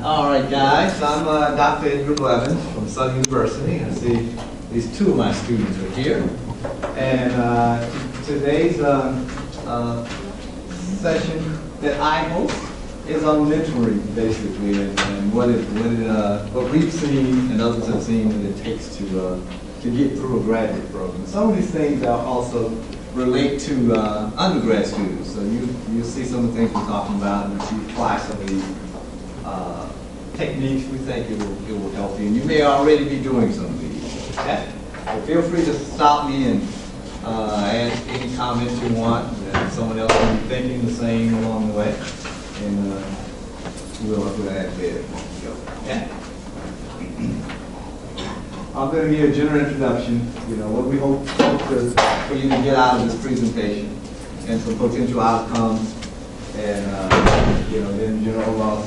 All right, guys. I'm Dr. Edgar Blevins from Southern University. I see these two of my students are here. And today's session that I host is on mentoring, basically, and what we've seen and others have seen that it takes to get through a graduate program. Some of these things also relate to undergrad students. So you'll see some of the things we're talking about, and if you apply some of these techniques, we think it will help you. And you may already be doing some of these. Okay? So feel free to stop me and add any comments you want, and someone else will be thinking the same along the way. And we'll add there. Okay? I'm going to give a general introduction, what we hope for you to get out of this presentation and some potential outcomes, and then general overall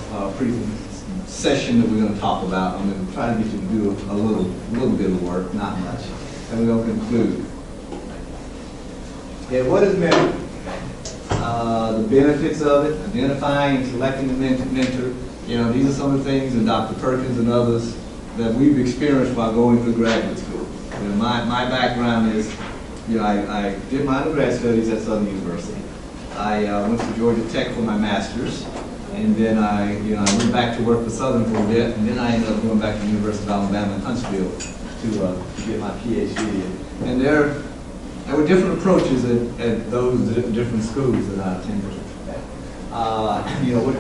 session that we're going to talk about. I'm going to try to get you to do a little bit of work, not much, and we're going to conclude. Yeah, what is mentoring? The benefits of it, identifying and selecting the mentor. These are some of the things that Dr. Perkins and others that we've experienced while going through graduate school. My background is, I did my undergrad studies at Southern University. I went to Georgia Tech for my master's, and then I went back to work for Southern for a bit, and then I ended up going back to the University of Alabama in Huntsville to get my PhD. And there were different approaches at those different schools that I attended.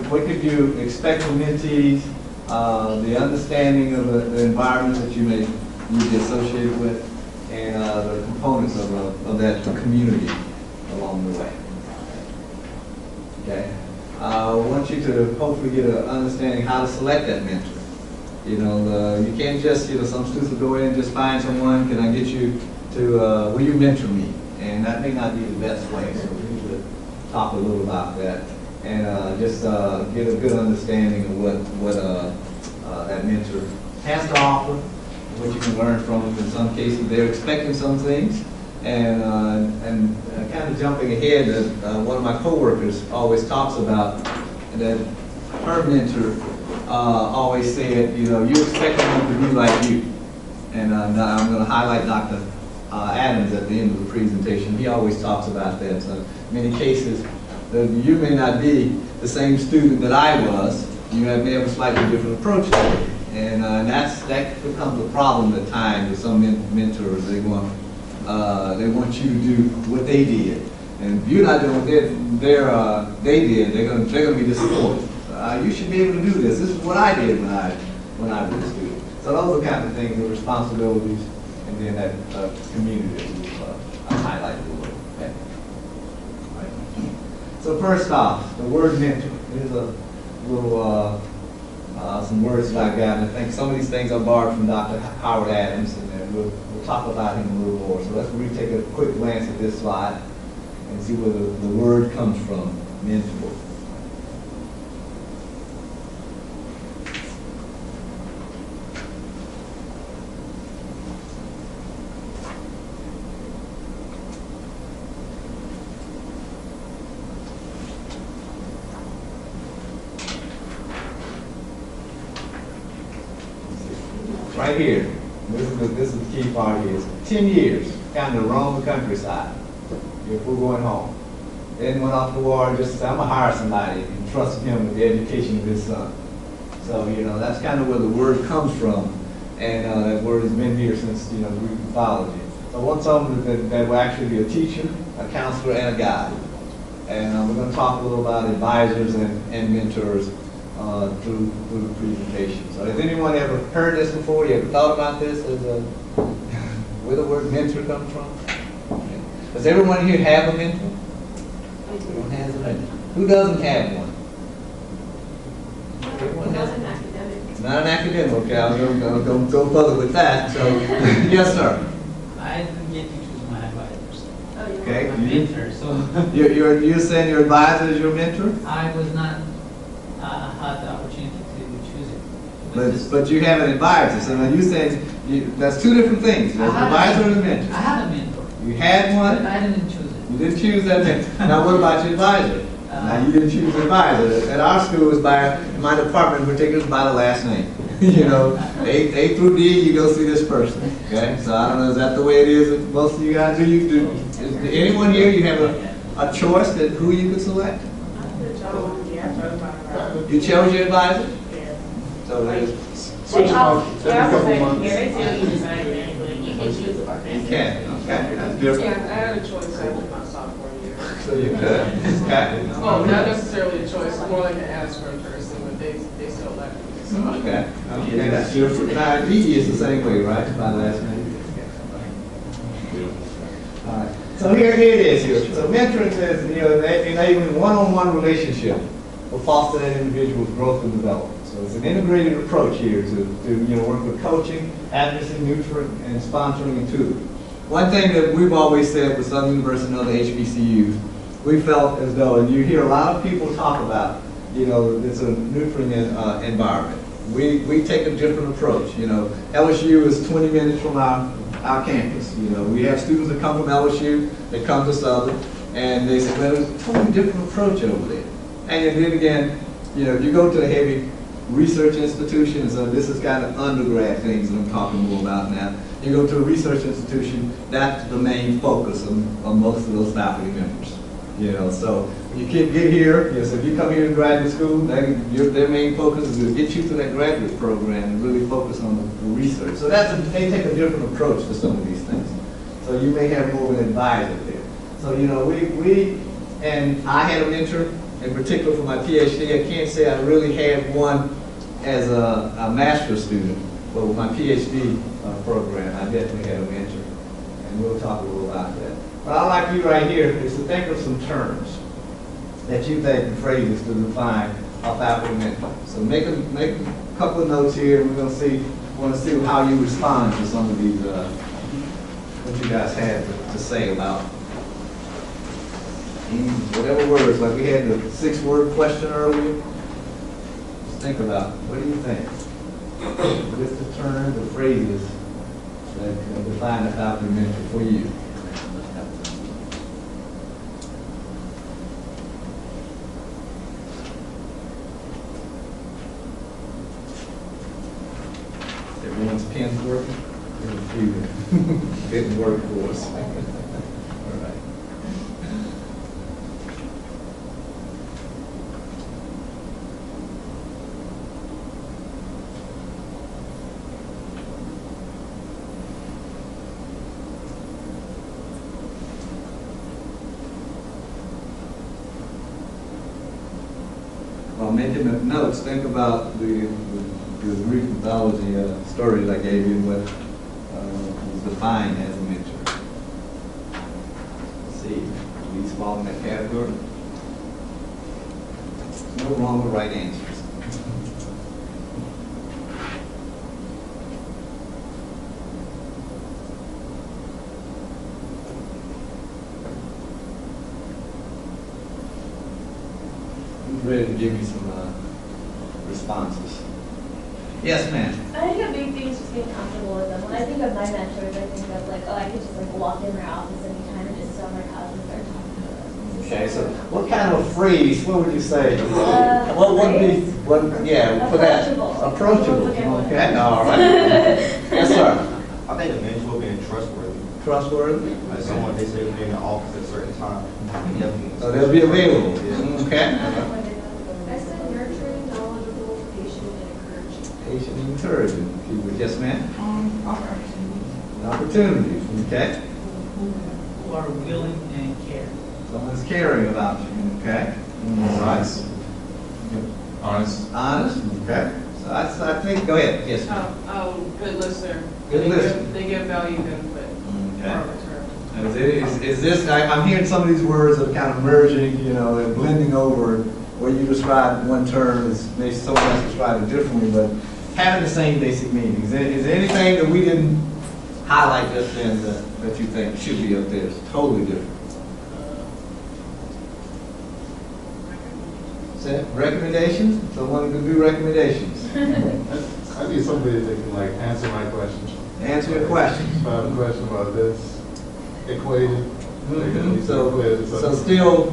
What could you expect from mentees? The understanding of the environment that you may be associated with, and the components of that community along the way. Okay. I want you to hopefully get an understanding how to select that mentor. You can't just, some students will go in and just find someone, can I get you to, will you mentor me? And that may not be the best way, so we need to talk a little about that. And just get a good understanding of what that mentor has to offer, what you can learn from them. In some cases, they're expecting some things. And kind of jumping ahead, one of my coworkers always talks about that her mentor always said, you expect them to be like you. And I'm going to highlight Dr. Adams at the end of the presentation. He always talks about that. So in many cases, you may not be the same student that I was. You may have a slightly different approach to it. And that becomes a problem at times with some mentors. They want you to do what they did. And if you're not doing what they did, they're going to be disappointed. You should be able to do this. This is what I did when I was a student. So those are kind of things, the responsibilities, and then that community that we've highlighted a little. Okay? So first off, the word mentor. Here's a little, some words that I got. And I think some of these things I borrowed from Dr. Howard Adams, and then we'll talk about him a little more. So let's really take a quick glance at this slide and see where the word comes from, mentor. Right here, this is the key part here. 10 years, kind of roam the countryside if we're going home. Then went off to war, just said, I'm going to hire somebody and trust him with the education of his son. So, that's kind of where the word comes from. And that word has been here since, Greek mythology. So I want someone that will actually be a teacher, a counselor, and a guide. And we're going to talk a little about advisors and mentors through the presentation. So has anyone ever heard this before? You ever thought about this as where the word mentor comes from? Okay. Does everyone here have a mentor? Everyone has a mentor. Who doesn't have one? Everyone has an academic. It's not an academic. Okay, I'll go further with that. So, yes, sir. I didn't get to choose my advisors. Okay. My mentor. So you're saying your advisor is your mentor? I was not had the opportunity to choose it. But you have an advisor. So now you're saying that's two different things. There's an advisor and a mentor. I had a mentor. You had one? But I didn't choose it. You didn't choose that mentor. Now what about your advisor? Now, you didn't choose advisor. At our school, it's by, in my department in particular, it's by the last name. You know, A through D, you go see this person, okay? So I don't know, is that the way it is with most of you guys? Is anyone here, you have a choice that who you could select? You chose your advisor? So there's, you can, okay, that's different. Yeah, I had a choice after my sophomore year. So you could, okay. Oh, not necessarily a choice, more like an aspirin person, but they still let me. So. Okay, okay, that's different. Now, DE is the same way, right, by last name? All right, so here it is here. So mentoring says, you know, enabling one-on-one relationship will foster that individual's growth and development. So it's an integrated approach here to you know, work with coaching, advocacy, nurturing, and sponsoring and tutoring. One thing that we've always said with Southern University and other HBCUs, we felt as though, and you hear a lot of people talk about, you know, it's a nurturing environment. We take a different approach. You know, LSU is 20 minutes from our campus. You know, we have students that come from LSU, that come to Southern, and they say, well, there's a totally different approach over there. And then again, you know, if you go to a heavy research institutions, this is kind of undergrad things that I'm talking more about now. You go to a research institution, that's the main focus of most of those faculty members. You know, so you can't get here, yes, if you come here to graduate school, their main focus is to get you to that graduate program and really focus on the research. So they take a different approach to some of these things. So you may have more of an advisor there. So, you know, and I had a mentor, in particular for my PhD. I can't say I really had one as a master's student, but with my PhD program, I definitely had a mentor. And we'll talk a little about that. What I'd like you right here is to think of some terms that you think, phrases to define a faculty mentor. So make a couple of notes here, and we're going to want to see how you respond to some of these, what you guys had to say about whatever words, like we had the 6-word question earlier. Just think about, what do you think? Just the terms, the phrases that define a faculty mentor for you. Everyone's pen's working? There's a few that didn't work for us. All right. While making notes, think about the Greek mythology stories I gave you, what was defined as a mentor. Let's see, these fall in that category. No wrong or right answers. Who's ready to give me some responses? Yes, ma'am. I think a big thing is just getting comfortable with them. When I think of my mentors, I think of like, oh, I could just like walk in their office anytime and just sit on their couch and start talking to them. Okay, so what kind of phrase, what would you say? What would be, for that? Approachable. Okay, all right. Yes, sir. I think a mentor being trustworthy. Trustworthy? Like someone they say will be in the office at a certain time. So they'll be available. Yeah. Okay. I said nurturing, knowledgeable, patient, and encouraging. Patient and encouraging. Keyword. Yes, ma'am? Opportunities. Okay. Who are willing and care. Someone's caring about you. Okay. Honest. Honest. Honest. Okay. So I think, go ahead. Yes, ma'am. Good listener. Good listener. They give value input. Okay. Is this, I'm hearing some of these words that are kind of merging, you know, and blending over, where you describe one term as maybe someone else described it differently, but having the same basic meaning. Is there anything that we didn't highlight just then that you think should be up there? It's totally different. Set recommendations? Someone can do recommendations. I need somebody that can like answer my questions. Answer your questions. If I have a question about this equation, they can at least equate it. So still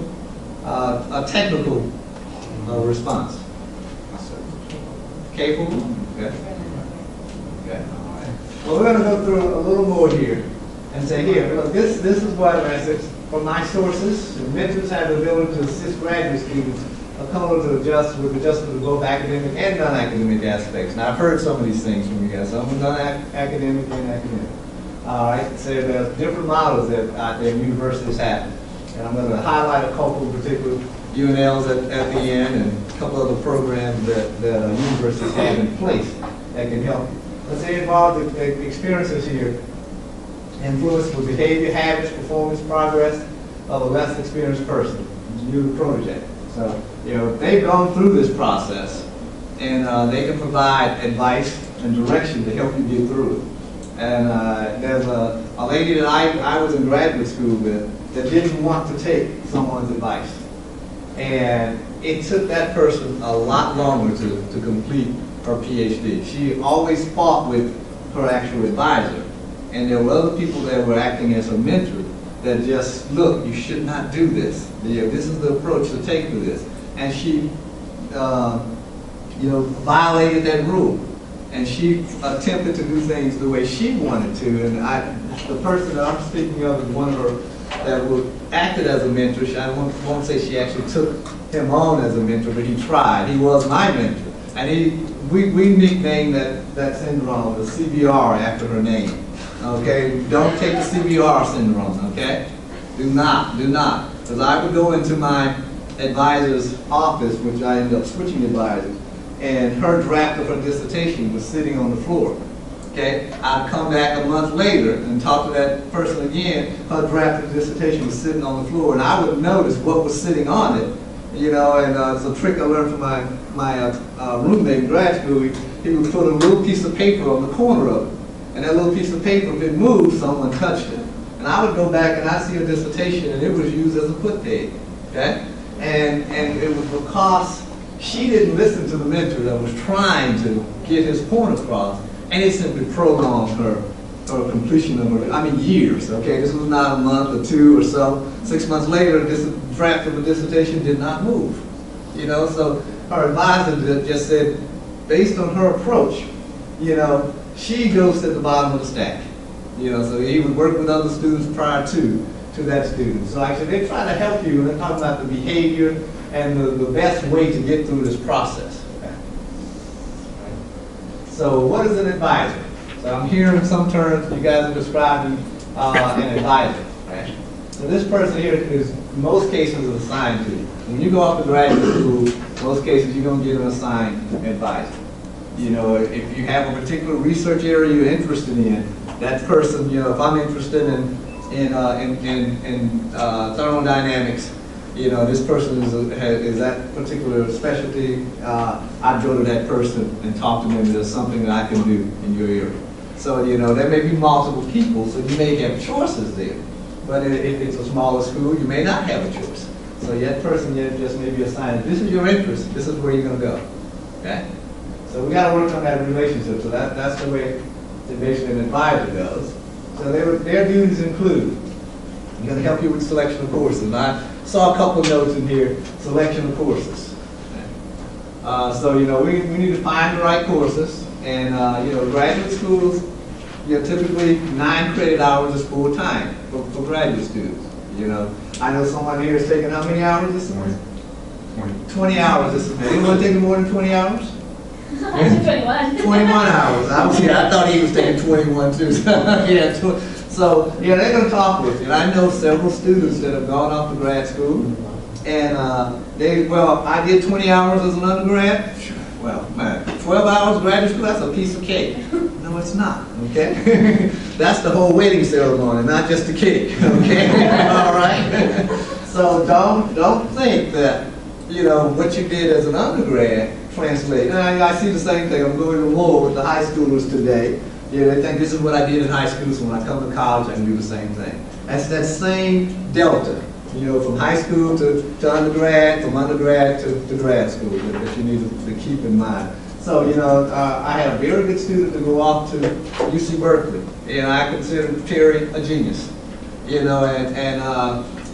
a technical response? Capable? Okay. Okay. All right. Well, we're going to go through a little more here and say, here, look, this is what I said. From my sources, mentors have the ability to assist graduate students to adjust with adjustment to both academic and non-academic aspects. Now, I've heard some of these things from you guys. Some are non-academic and academic. I say there's different models that universities have. And I'm going to highlight a couple in particular, UNL's at the end, and a couple other programs that universities have in place that can help you. Let's say involve the experiences here, influence with behavior, habits, performance, progress of a less experienced person, you the protege. So, they've gone through this process, and they can provide advice and direction to help you get through it. And there's a lady that I was in graduate school with that didn't want to take someone's advice. And it took that person a lot longer to complete her PhD. She always fought with her actual advisor. And there were other people that were acting as her mentor that just, look, you should not do this. This is the approach to take to this. And she, violated that rule. And she attempted to do things the way she wanted to. And the person that I'm speaking of is one of her that acted as a mentor. I won't say she actually took him on as a mentor, but he tried. He was my mentor. And we nicknamed that syndrome the CBR after her name. Okay? Don't take the CBR syndrome, okay? Do not. Because I would go into my advisor's office, which I ended up switching advisors, and her draft of her dissertation was sitting on the floor. Okay? I'd come back a month later and talk to that person again. Her draft of dissertation was sitting on the floor, and I would notice what was sitting on it. And it's a trick I learned from my roommate in grad school. He would put a little piece of paper on the corner of it, and that little piece of paper, if it moved, someone touched it. And I would go back and I'd see a dissertation, and it was used as a put peg. Okay? And it was because she didn't listen to the mentor that was trying to get his point across, and it simply prolonged her completion of her, years, okay? This was not a month or two or so. 6 months later, this draft of a dissertation did not move. So her advisor just said, based on her approach, she goes to the bottom of the stack. So he would work with other students prior to that student. So actually, they try to help you, and they're talking about the behavior and the best way to get through this process. Okay. So what is an advisor? So I'm hearing some terms you guys are describing an advisor. Right? So this person here is, in most cases, is assigned to you. When you go off to graduate school, most cases you're going to get an assigned advisor. If you have a particular research area you're interested in, that person, if I'm interested in thermodynamics, this person is that particular specialty, I'd go to that person and talk to them if there's something that I can do in your area. So, there may be multiple people, so you may have choices there. But if it's a smaller school, you may not have a choice. So that person just may be assigned, this is your interest, this is where you're going to go. Okay? So we got to work on that relationship. So that's the way basically an advisor goes. So their duties include, I'm going to help you with selection of courses. And I saw a couple of notes in here, selection of courses. So, we need to find the right courses. And, graduate schools, typically 9 credit hours is full time for graduate students. I know someone here is taking how many hours this semester? 20 hours this semester. Anyone taking more than 20 hours? 21. 21 hours. I thought he was taking 21 too. So, they're going to talk with you. And I know several students that have gone off to grad school, and I did 20 hours as an undergrad. Well, man, 12 hours graduate school, that's a piece of cake. No, it's not, okay? That's the whole wedding ceremony, not just the cake, okay? All right? So don't think that, what you did as an undergrad translate. I see the same thing. I'm going to war with the high schoolers today. They think this is what I did in high school, so when I come to college, I can do the same thing. That's that same delta, from high school to undergrad, from undergrad to grad school that you need to keep in mind. So, I had a very good student to go off to UC Berkeley. I consider Terry a genius. And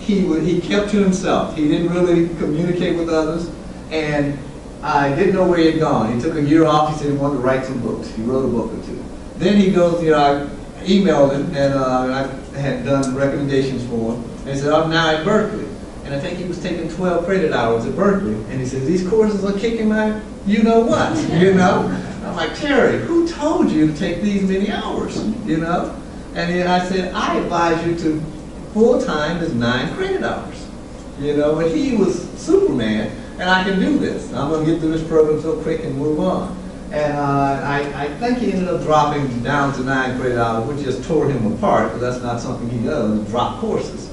he kept to himself. He didn't really communicate with others, and I didn't know where he had gone. He took a year off. He said he wanted to write some books. He wrote a book or two. Then he goes, I emailed him, and I had done recommendations for him. And he said, I'm now at Berkeley. And I think he was taking 12 credit hours at Berkeley. And he said, these courses are kicking my you-know-what, I'm like, Terry, who told you to take these many hours, And then I said, I advise you to full-time is 9 credit hours, And he was Superman, and I can do this. I'm going to get through this program so quick and move on. And I think he ended up dropping down to 9 credit hours, which just tore him apart, because that's not something he does, drop courses.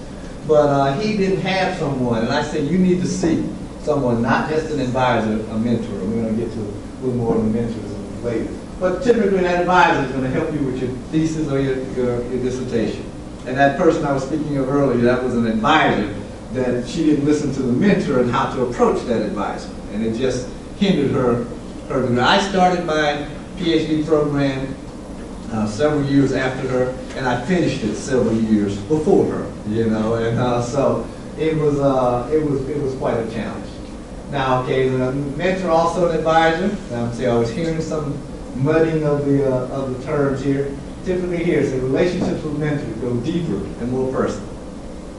But he didn't have someone, and I said, you need to seek someone, not just an advisor, a mentor. We're going to get to a little more of the mentors later. But typically that advisor is going to help you with your thesis or your dissertation. And that person I was speaking of earlier, that was an advisor, that she didn't listen to the mentor and how to approach that advisor. And it just hindered her. I started my PhD program several years after her, and I finished it several years before her, and so it was quite a challenge. Now, okay, the mentor also an advisor. I was hearing some mudding of the terms here. Typically here, so relationships with mentors go deeper and more personal.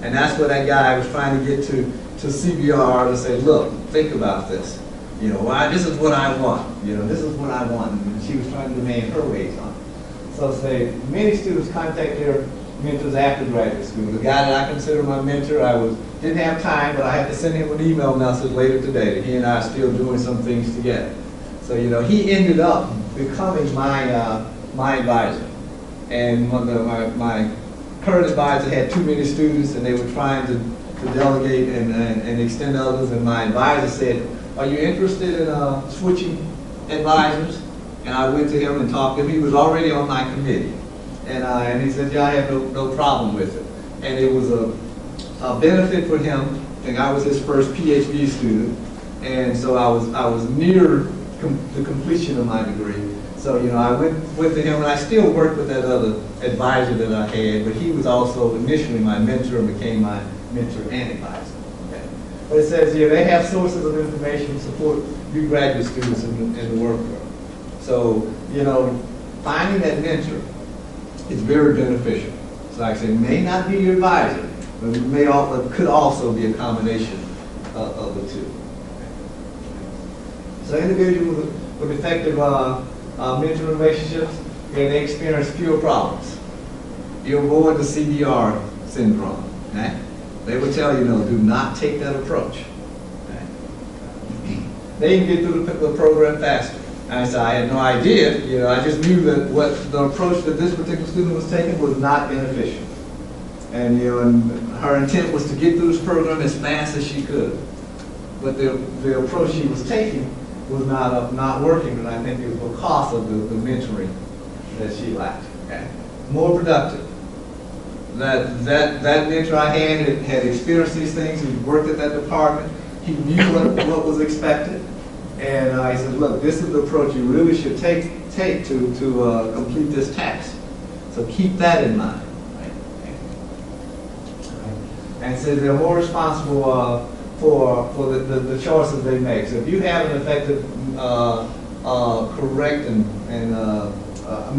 And that's what that guy was trying to get to CBR to say, look, think about this. This is what I want. This is what I want. And she was trying to demand her ways on it. So say, many students contact their mentors after graduate school. The guy that I consider my mentor, didn't have time, but I had to send him an email message later today that he and I are still doing some things together. So, he ended up becoming my advisor. And my current advisor had too many students, and they were trying to delegate and extend others, and my advisor said, are you interested in switching advisors? And I went to him and talked to him. He was already on my committee. And he said, yeah, I have no problem with it. And it was a benefit for him, and I was his first PhD student. And so I was near the completion of my degree. So, I went to him, and I still worked with that other advisor that I had, but he was also initially my mentor and became my mentor and advisor. Okay. But it says here, they have sources of information to support new graduate students in the workforce. So, finding that mentor is very beneficial. So like I say, it may not be your advisor, but it could also be a combination of the two. So individuals with effective mentor relationships, they experience fewer problems. You avoid the CBR syndrome. Okay? They would tell you, do not take that approach. Okay? They can get through the program faster. And so I had no idea, I just knew that what the approach that this particular student was taking was not beneficial. And, and her intent was to get through this program as fast as she could. But the approach she was taking was not working, and I think it was because of the mentoring that she lacked. Okay? More productive. That mentor I had experienced these things. He worked at that department. He knew what was expected. And I said, look, this is the approach you really should take to complete this task. So keep that in mind. Right? And so they're more responsible for the choices they make. So if you have an effective, correct and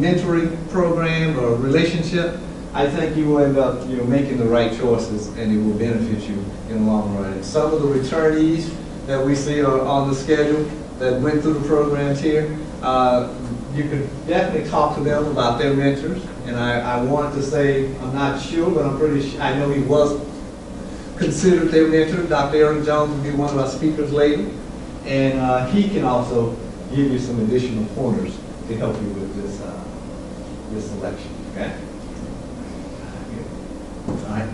mentoring program or relationship, I think you will end up making the right choices, and it will benefit you in the long run. And some of the returnees that we see are on the schedule that went through the programs here, you could definitely talk to them about their mentors. And I want to say, I'm not sure, but I'm pretty sure, I know he was considered their mentor. Dr. Eric Jones will be one of our speakers later. And he can also give you some additional pointers to help you with this selection. Okay? All right.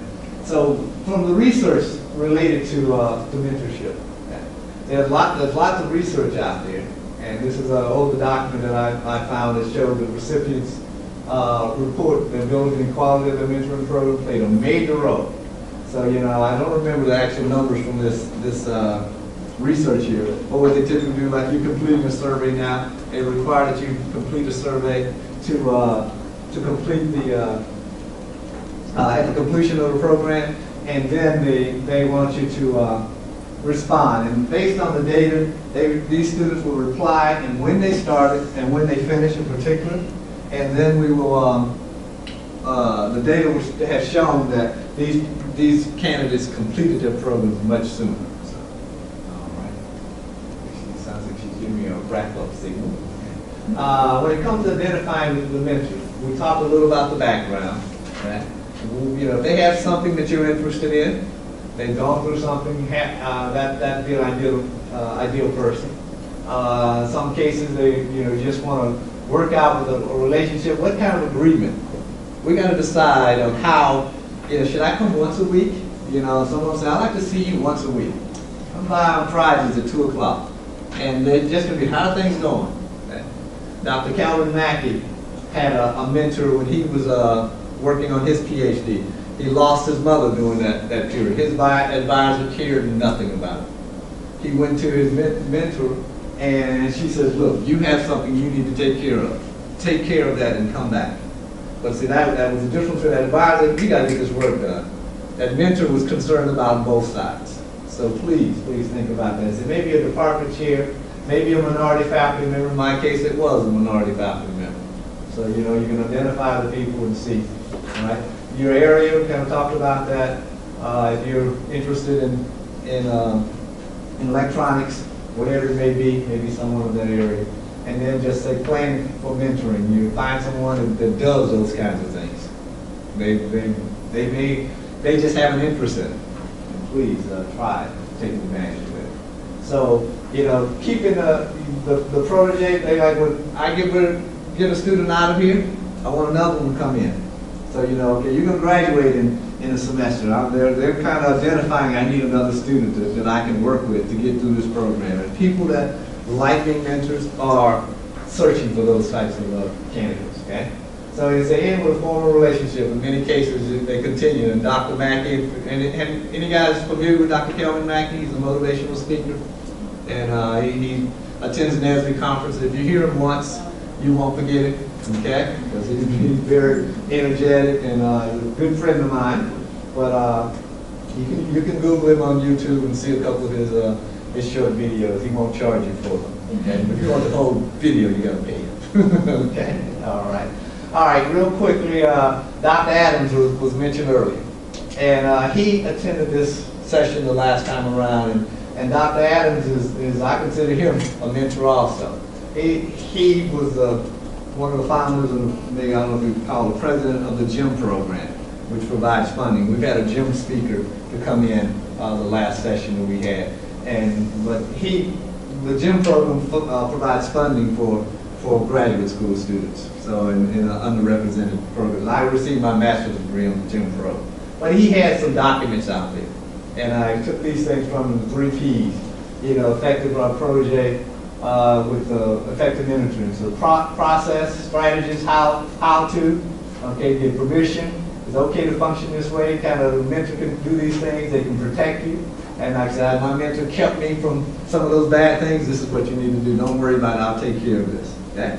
So from the research related to mentorship, okay, there's lots of research out there, and this is an older document that I found that showed the recipients report the ability and quality of the mentoring program played a major role. So I don't remember the actual numbers from this research here, but what they typically do, like you're completing a survey now, they require that you complete a survey to complete at the completion of the program, and then they want you to respond. And based on the data, these students will reply and when they started and when they finish in particular. And then we will, the data has shown that these candidates completed their programs much sooner. So, all right. She sounds like she's giving me a wrap-up signal. When it comes to identifying the mentors, we talked a little about the background. Right? You know, if they have something that you're interested in, they've gone through something, that'd be an ideal person. Some cases they just want to work out with a relationship. What kind of agreement? We got to decide on how. Should I come once a week? Someone say, I'd like to see you once a week. Come by on Fridays at 2 o'clock. And they're just going to be, how are things going? Okay. Dr. Calvin Mackey had a mentor when he was working on his PhD. He lost his mother during that period. His advisor cared nothing about it. He went to his mentor and she says, look, you have something you need to take care of. Take care of that and come back. But see, that was the difference for that advisor. We got to get this work done. That mentor was concerned about both sides. So please think about that. So maybe a department chair, maybe a minority faculty member. In my case, it was a minority faculty member. So, you can identify the people and see, all right? Your area, we kind of talked about that. If you're interested in electronics, whatever it may be, maybe someone in that area. And then just say plan for mentoring. You find someone that does those kinds of things. They just have an interest in it. And please try taking advantage of it. So, keeping the protege, they like, when I get a student out of here, I want another one to come in. So, okay, you're going to graduate in a semester. They're kind of identifying, I need another student that I can work with to get through this program. And people that like being mentors are searching for those types of candidates, okay? So as they end with a formal relationship, in many cases they continue. And Dr. Mackey, and any guys familiar with Dr. Kelvin Mackey? He's a motivational speaker. And he attends an NASB conference. If you hear him once, you won't forget it, okay? Because he's very energetic and a good friend of mine. But you can Google him on YouTube and see a couple of his short videos. He won't charge you for them. Okay? But if you want the whole video, you got to pay him. Okay? All right. All right, real quickly, Dr. Adams was mentioned earlier. And he attended this session the last time around. And Dr. Adams is I consider him a mentor also. He was one of the founders, of, maybe I don't know if you call it, president of the GEM program, which provides funding. We've had a GEM speaker to come in the last session that we had. But the GEM program provides funding for graduate school students, so in underrepresented programs. I received my master's degree on the GEM program. But he had some documents out there, and I took these things from the 3 Ps, effective protege with effective mentoring. So process, strategies, how to, okay, get permission. It's okay to function this way. Kind of the mentor can do these things. They can protect you. And like I said, my mentor kept me from some of those bad things. This is what you need to do. Don't worry about it. I'll take care of this. Okay?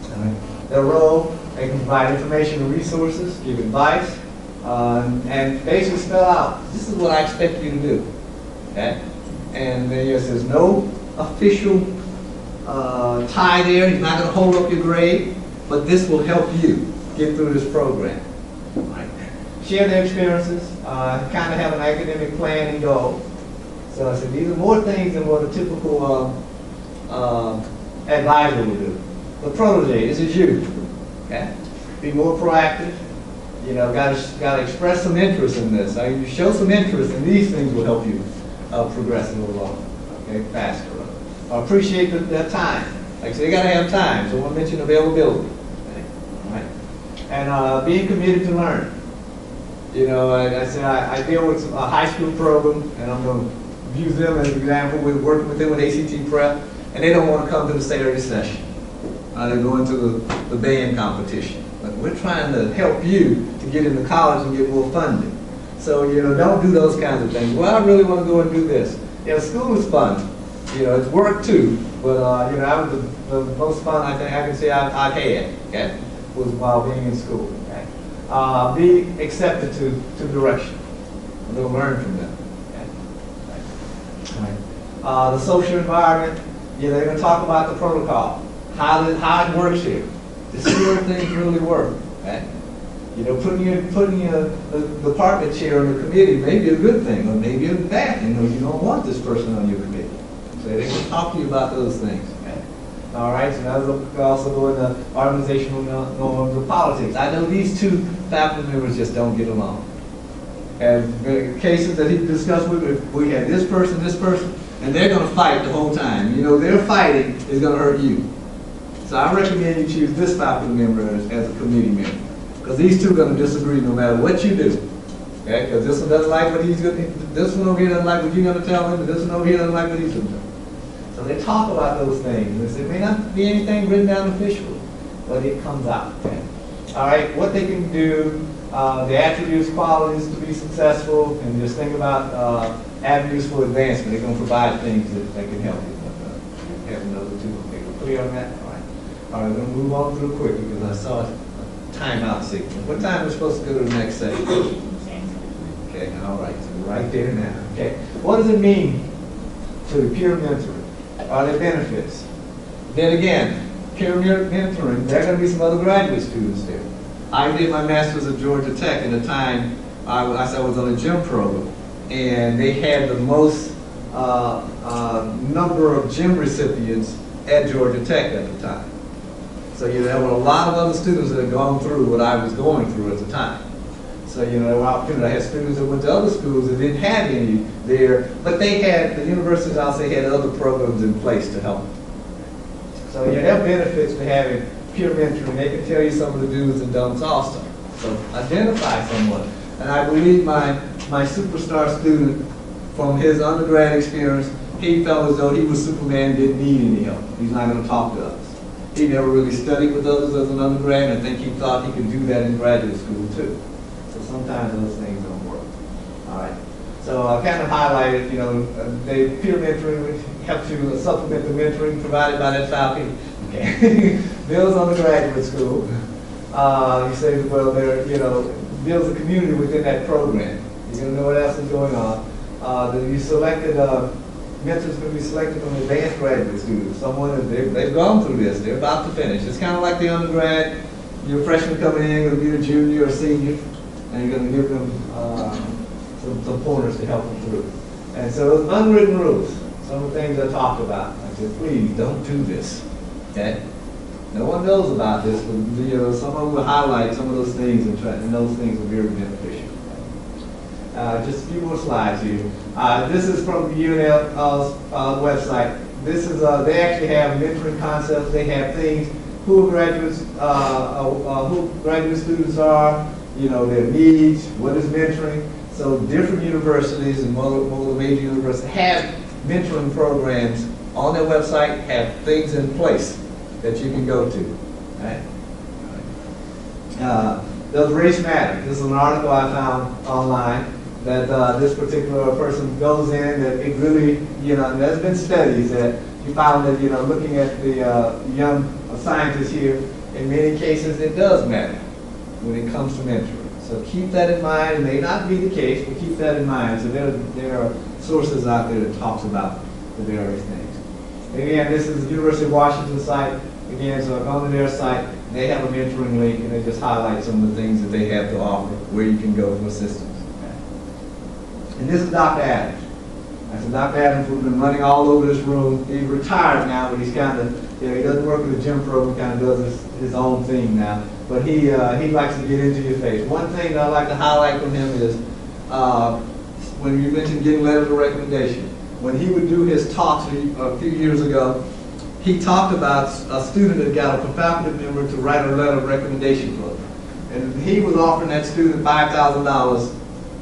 All right. Their role, they can provide information and resources, give advice, and basically spell out, this is what I expect you to do. Okay? And there's no official tie there. He's not going to hold up your grade, but this will help you get through this program. Right. Share their experiences, kind of have an academic plan and goal. So I said, these are more things than what a typical advisor will do. The protege, this is you. Okay? Be more proactive. Got to express some interest in this. You show some interest, and these things will help you progress a little longer, okay, faster. Appreciate their time. Like I said, they got to have time. So I want to mention availability. Okay? All right. And being committed to learn. I said I deal with a high school program, and I'm going to use them as an example. We're working with them with ACT Prep, and they don't want to come to the Saturday session. They're going to the band competition. But we're trying to help you to get into college and get more funding. So, don't do those kinds of things. Well, I really want to go and do this. School is fun. It's work too. But, that was the most fun I can say I've had, okay, was while being in school. Okay? be accepted to direction. They'll learn from them. Okay. The social environment, they're going to talk about the protocol, how it works here, to see if things really work. Okay? Putting the department chair on the committee may be a good thing, or maybe a bad thing, or you don't want this person on your committee. So they can talk to you about those things. Okay? All right, so now we'll also go into organizational norms of politics. I know these two faculty members just don't get along. And the cases that he discussed with me, we had this person, and they're going to fight the whole time. Their fighting is going to hurt you. So I recommend you choose this faculty member as a committee member. Because these two are going to disagree no matter what you do. Okay? Because this one doesn't like what he's going to, this one over here doesn't like what you're going to tell him, and this one over here doesn't like what he's going to tell him. So they talk about those things. It may not be anything written down officially, but it comes out. Okay? All right, what they can do, the attributes, qualities to be successful, and just think about avenues for advancement. They're going to provide things that can help you. Have another two. Okay, we're clear on that? All right. All right, we're going to move on through quick because I saw a timeout signal. What time are we supposed to go to the next section? Okay, all right, so we're right there now. Okay, what does it mean to peer mentoring? Are there benefits? Then again, peer mentoring, there are going to be some other graduate students there. I did my master's at Georgia Tech at the time. I was on a gym program, and they had the most number of gym recipients at Georgia Tech at the time. So there were a lot of other students that had gone through what I was going through at the time. So I had students that went to other schools that didn't have any there, but they had, the universities also had other programs in place to help them. So there are benefits to having peer mentoring. They can tell you some of the do's and don'ts also. So identify someone. And I believe my superstar student, from his undergrad experience, he felt as though he was Superman, didn't need any help. He's not going to talk to others. He never really studied with others as an undergrad, and I think he thought he could do that in graduate school too. So sometimes those things don't work. All right. So I kind of highlighted, the peer mentoring helps you supplement the mentoring provided by that faculty. Okay. Bill's undergraduate school. You say, well, builds a community within that program. You're going to know what else is going on. You selected, mentors going to be selected from advanced graduate students. Someone, they've gone through this. They're about to finish. It's kind of like the undergrad. Your freshman coming in going to be a junior or senior, and you're going to give them some pointers to help them through. And so those unwritten rules, some of the things I talked about. I said, please don't do this. Okay? No one knows about this, but some of them will highlight some of those things, and those things are very beneficial. Just a few more slides here. This is from the UNL website. This is they actually have mentoring concepts. They have things who graduate students are, their needs, what is mentoring. So different universities and more of the major universities have mentoring programs on their website, have things in place that you can go to. Right? Does race matter? This is an article I found online that this particular person goes in, that it really, and there's been studies that you found that, looking at the young scientists here, in many cases it does matter when it comes to mentoring. So keep that in mind. It may not be the case, but keep that in mind. So there are sources out there that talks about the various things. Again, this is the University of Washington site. Again, so I've gone to their site. They have a mentoring link, and they just highlight some of the things that they have to offer, where you can go for assistance. Okay. And this is Dr. Adams. That's Dr. Adams, who's been running all over this room. He's retired now, but he's kind of, he doesn't work with the gym program, kind of does his own thing now. But he likes to get into your face. One thing that I like to highlight from him is when you mentioned getting letters of recommendation. When he would do his talks a few years ago, he talked about a student that got a faculty member to write a letter of recommendation for him. And he was offering that student $5,000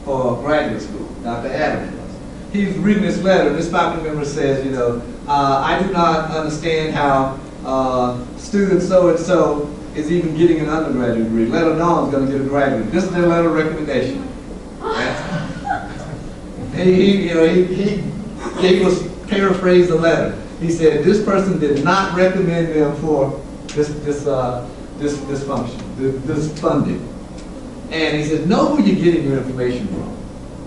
for graduate school, Dr. Adams was. He's reading this letter, this faculty member says, I do not understand how student so-and-so is even getting an undergraduate degree, let alone is going to get a graduate. This is their letter of recommendation. He was paraphrased the letter. He said this person did not recommend them for this function, this funding. And he says, know where you're getting your information from.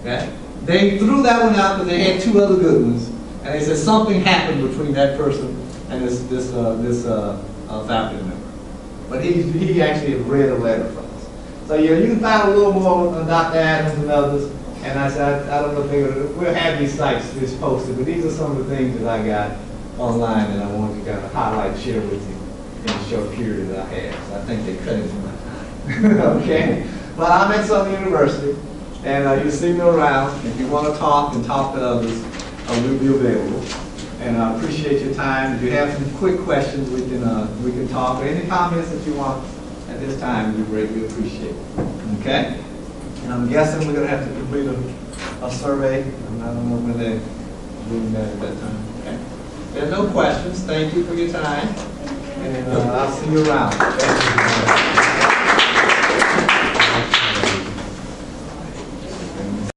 Okay? They threw that one out because they had two other good ones. And they said something happened between that person and this faculty member. But he actually had read a letter from us. So yeah, you can find a little more on Dr. Adams and others. And I said, I don't know if we'll have these sites just posted, but these are some of the things that I got online that I wanted to kind of highlight, share with you in the short period that I have. So I think they cut into my time. Okay? But I'm at Southern University, and you see me around. If you want to talk and talk to others, we'll be available. And I appreciate your time. If you have some quick questions, we can talk. Or any comments that you want at this time, we greatly appreciate. Okay? And I'm guessing we're going to have to complete a survey. I don't know when they're doing that at that time. Okay? There are no questions. Thank you for your time. And I'll see you around. Thank you.